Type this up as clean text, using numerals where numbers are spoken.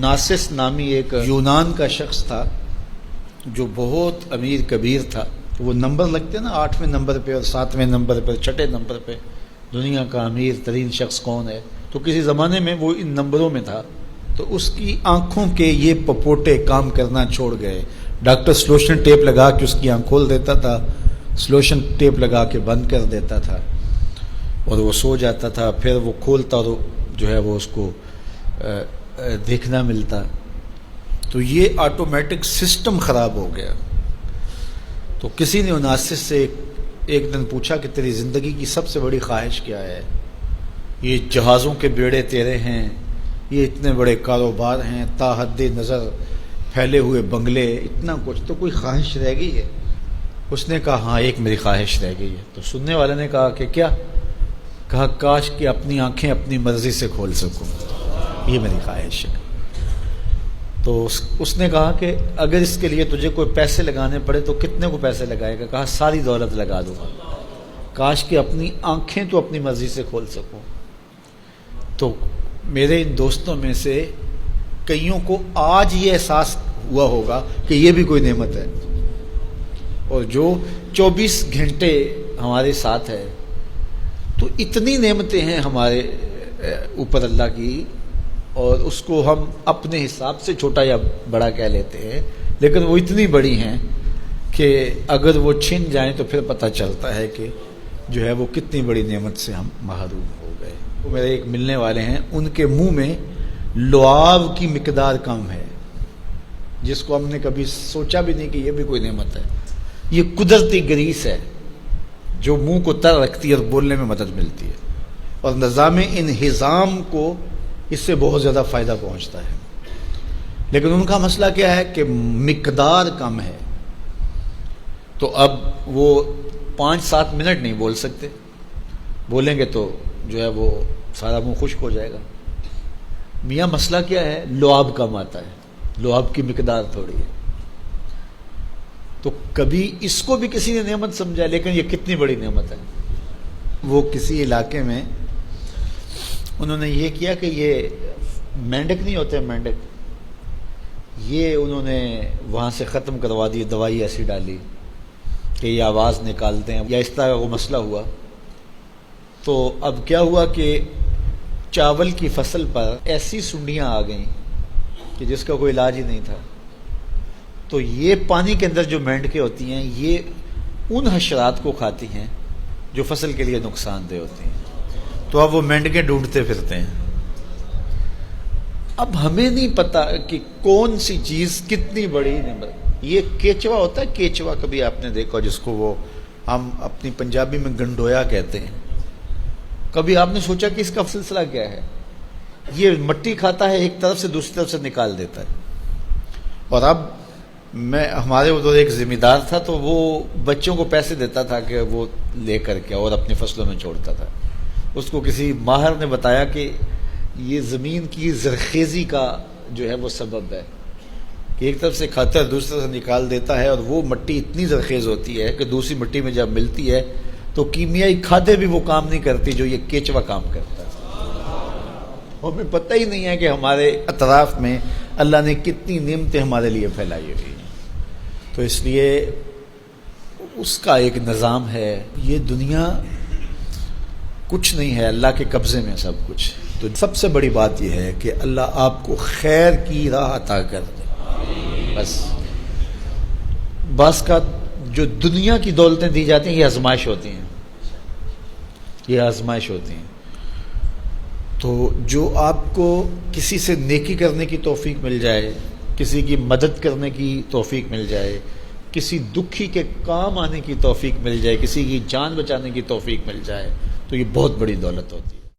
ناسس نامی ایک یونان کا شخص تھا جو بہت امیر کبیر تھا. وہ نمبر لگتے ہیں نا 8ویں نمبر پہ اور 7ویں نمبر پہ 6 نمبر پہ دنیا کا امیر ترین شخص کون ہے. تو کسی زمانے میں وہ ان نمبروں میں تھا. تو اس کی آنکھوں کے یہ پپوٹے کام کرنا چھوڑ گئے. ڈاکٹر سلوشن ٹیپ لگا کے اس کی آنکھ کھول دیتا تھا, سلوشن ٹیپ لگا کے بند کر دیتا تھا اور وہ سو جاتا تھا. پھر وہ کھولتا اور جو ہے وہ اس کو دیکھنا ملتا. تو یہ آٹومیٹک سسٹم خراب ہو گیا. تو کسی نے ناسس سے ایک دن پوچھا کہ تیری زندگی کی سب سے بڑی خواہش کیا ہے؟ یہ جہازوں کے بیڑے تیرے ہیں, یہ اتنے بڑے کاروبار ہیں, تا حد نظر پھیلے ہوئے بنگلے, اتنا کچھ, تو کوئی خواہش رہ گئی ہے؟ اس نے کہا ہاں ایک میری خواہش رہ گئی ہے. تو سننے والے نے کہا کہ کیا؟ کہا کاش کہ اپنی آنکھیں اپنی مرضی سے کھول سکوں, یہ میری خواہش ہے. تو اس نے کہا کہ اگر اس کے لیے تجھے کوئی پیسے لگانے پڑے تو کتنے کو پیسے لگائے گا؟ کہا ساری دولت لگا دوں گا. کاش کہ اپنی آنکھیں تو اپنی مرضی سے کھول سکوں. تو میرے ان دوستوں میں سے کئیوں کو آج یہ احساس ہوا ہوگا کہ یہ بھی کوئی نعمت ہے, اور جو 24 گھنٹے ہمارے ساتھ ہے. تو اتنی نعمتیں ہیں ہمارے اوپر اللہ کی, اور اس کو ہم اپنے حساب سے چھوٹا یا بڑا کہہ لیتے ہیں, لیکن وہ اتنی بڑی ہیں کہ اگر وہ چھن جائیں تو پھر پتہ چلتا ہے کہ جو ہے وہ کتنی بڑی نعمت سے ہم محروم ہو گئے. وہ میرے ایک ملنے والے ہیں, ان کے منہ میں لعاب کی مقدار کم ہے, جس کو ہم نے کبھی سوچا بھی نہیں کہ یہ بھی کوئی نعمت ہے. یہ قدرتی گریس ہے جو منہ کو تر رکھتی ہے اور بولنے میں مدد ملتی ہے, اور نظام انہضام کو اس سے بہت زیادہ فائدہ پہنچتا ہے. لیکن ان کا مسئلہ کیا ہے کہ مقدار کم ہے. تو اب وہ 5-7 منٹ نہیں بول سکتے, بولیں گے تو جو ہے وہ سارا منہ خشک ہو جائے گا. میاں مسئلہ کیا ہے؟ لعاب کم آتا ہے, لعاب کی مقدار تھوڑی ہے. تو کبھی اس کو بھی کسی نے نعمت سمجھا, لیکن یہ کتنی بڑی نعمت ہے. وہ کسی علاقے میں انہوں نے یہ کیا کہ یہ مینڈک نہیں ہوتے, مینڈک, یہ انہوں نے وہاں سے ختم کروا دی, دوائی ایسی ڈالی کہ یہ آواز نکالتے ہیں, یا اس طرح وہ مسئلہ ہوا. تو اب کیا ہوا کہ چاول کی فصل پر ایسی سنڈیاں آ گئیں کہ جس کا کوئی علاج ہی نہیں تھا. تو یہ پانی کے اندر جو مینڈکیں ہوتی ہیں یہ ان حشرات کو کھاتی ہیں جو فصل کے لیے نقصان دہ ہوتی ہیں. تو اب وہ مینڈکیں ڈھونڈتے پھرتے ہیں. اب ہمیں نہیں پتا کہ کون سی چیز کتنی بڑی نعمت. یہ کیچوا ہوتا ہے, کیچوا کبھی آپ نے دیکھا جس کو وہ ہم اپنی پنجابی میں گنڈویا کہتے ہیں. کبھی آپ نے سوچا کہ اس کا سلسلہ کیا ہے؟ یہ مٹی کھاتا ہے, ایک طرف سے دوسری طرف سے نکال دیتا ہے. اور اب ہمارے ادھر ایک ذمہ دار تھا, تو وہ بچوں کو پیسے دیتا تھا کہ وہ لے کر کے اور اپنی فصلوں میں چھوڑتا تھا. اس کو کسی ماہر نے بتایا کہ یہ زمین کی زرخیزی کا جو ہے وہ سبب ہے, کہ ایک طرف سے کھاتا ہے دوسری طرف سے نکال دیتا ہے, اور وہ مٹی اتنی زرخیز ہوتی ہے کہ دوسری مٹی میں جب ملتی ہے تو کیمیائی کھادیں بھی وہ کام نہیں کرتی جو یہ کیچوا کام کرتا ہے. ہمیں پتہ ہی نہیں ہے کہ ہمارے اطراف میں اللہ نے کتنی نعمتیں ہمارے لیے پھیلائی ہوئی ہیں. تو اس لیے اس کا ایک نظام ہے. یہ دنیا کچھ نہیں ہے, اللہ کے قبضے میں سب کچھ. تو سب سے بڑی بات یہ ہے کہ اللہ آپ کو خیر کی راہ عطا کر دے. بس بعض کا جو دنیا کی دولتیں دی جاتی ہیں یہ آزمائش ہوتی ہیں, یہ آزمائش ہوتی ہیں. تو جو آپ کو کسی سے نیکی کرنے کی توفیق مل جائے, کسی کی مدد کرنے کی توفیق مل جائے, کسی دکھی کے کام آنے کی توفیق مل جائے, کسی کی جان بچانے کی توفیق مل جائے, تو یہ بہت بڑی دولت ہوتی ہے.